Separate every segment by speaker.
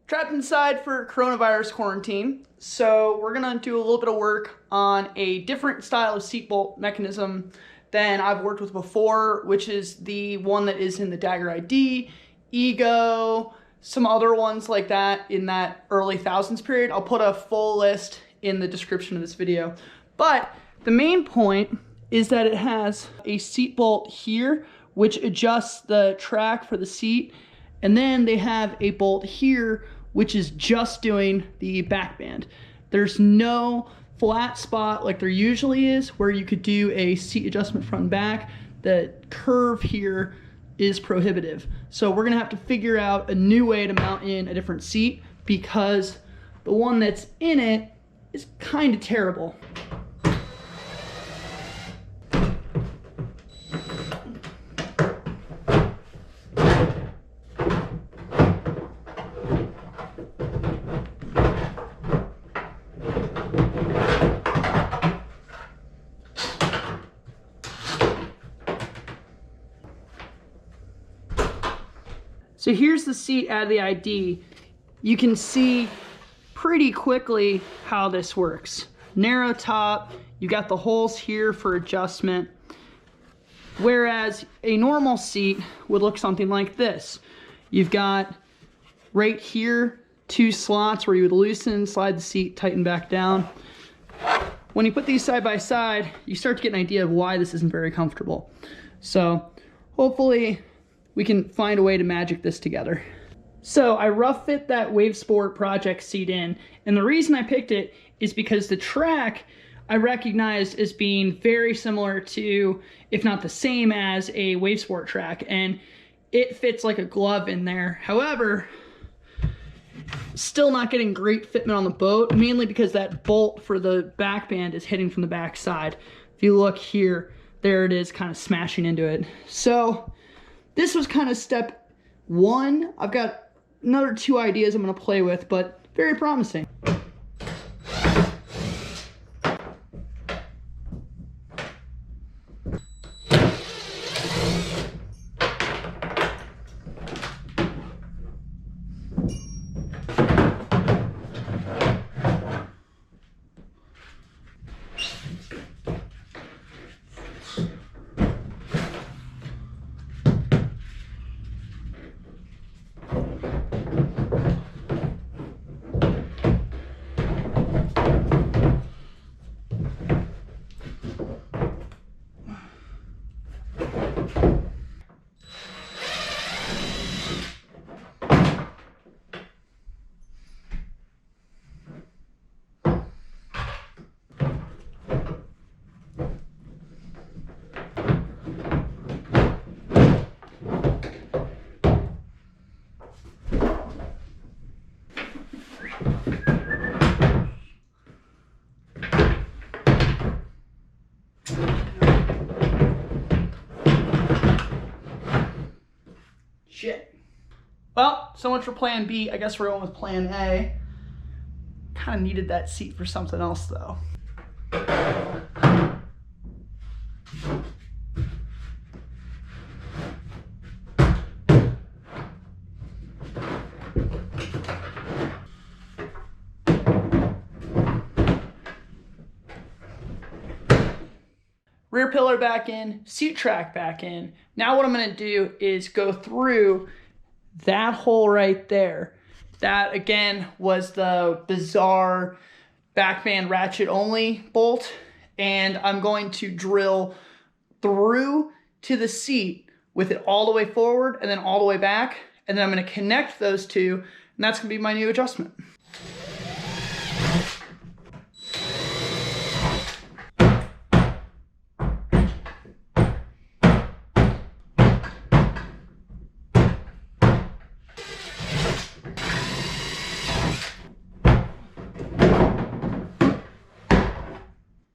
Speaker 1: trapped inside for coronavirus quarantine. So we're gonna do a little bit of work on a different style of seat bolt mechanism than I've worked with before, which is the one that is in the Dagger ID, Ego, some other ones like that in that early thousands period. I'll put a full list in the description of this video. But the main point is that it has a seat bolt here, which adjusts the track for the seat. And then they have a bolt here, which is just doing the back band. There's no flat spot like there usually is where you could do a seat adjustment front and back. The curve here is prohibitive. So we're gonna have to figure out a new way to mount in a different seat because the one that's in it is kind of terrible. So here's the seat out of the ID. You can see pretty quickly how this works. Narrow top, you got the holes here for adjustment, whereas a normal seat would look something like this. You've got right here 2 slots where you would loosen, slide the seat, tighten back down. When you put these side by side, you start to get an idea of why this isn't very comfortable. So hopefully we can find a way to magic this together. So I rough fit that Wavesport project seat in, and the reason I picked it is because the track I recognized as being very similar to, if not the same as, a Wavesport track, and it fits like a glove in there. However, still not getting great fitment on the boat, mainly because that bolt for the back band is hitting from the back side. If you look here, there it is kind of smashing into it. So this was kind of step 1. I've got another 2 ideas I'm going to play with, but very promising. Shit. Well, so much for plan B. I guess we're going with plan A. Kind of needed that seat for something else though. Rear pillar back in, seat track back in. Now what I'm gonna do is go through that hole right there. That again was the bizarre backband ratchet only bolt. And I'm going to drill through to the seat with it all the way forward and then all the way back. And then I'm gonna connect those two, and that's gonna be my new adjustment.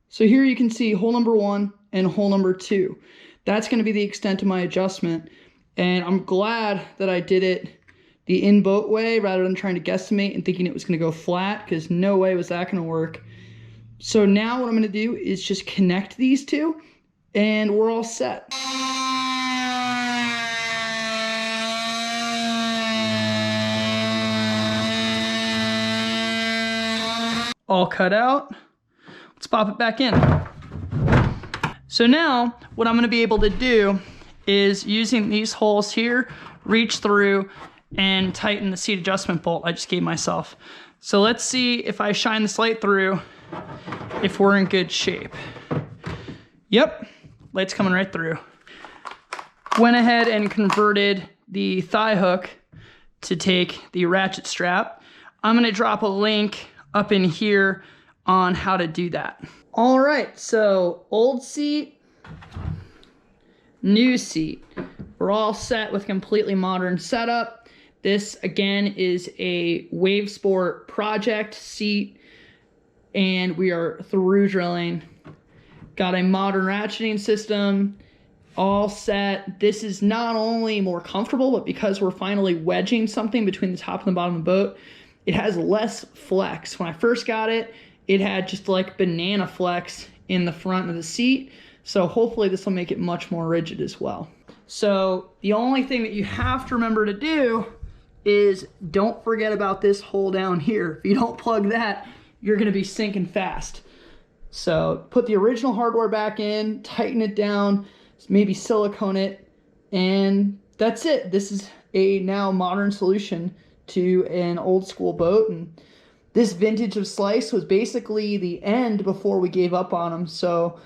Speaker 1: So here you can see hole number 1 and hole number 2. That's going to be the extent of my adjustment. And I'm glad that I did it the in-boat way rather than trying to guesstimate and thinking it was going to go flat, because no way was that going to work. So now what I'm going to do is just connect these two and we're all set. all cut out. Let's pop it back in. So now what I'm gonna be able to do is, using these holes here, reach through and tighten the seat adjustment bolt I just gave myself. So let's see if I shine this light through, if we're in good shape. Yep, light's coming right through. Went ahead and converted the thigh hook to take the ratchet strap. I'm gonna drop a link up in here on how to do that. All right, so old seat, new seat. We're all set with completely modern setup. This again is a Wavesport project seat, and we are through drilling. Got a modern ratcheting system, all set. This is not only more comfortable, but because we're finally wedging something between the top and the bottom of the boat, it has less flex. When I first got it, it had just like banana flex in the front of the seat. So hopefully this will make it much more rigid as well. So the only thing that you have to remember to do is don't forget about this hole down here. If you don't plug that, you're gonna be sinking fast. So put the original hardware back in, tighten it down, maybe silicone it, and that's it. This is a now modern solution to an old school boat. And this vintage of Slice was basically the end before we gave up on them. So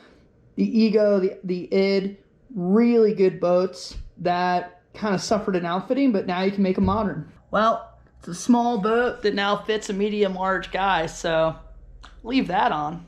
Speaker 1: the Ego, the Id, really good boats that kind of suffered in outfitting, but now you can make them modern. Well, it's a small boat that now fits a medium large guy, so leave that on.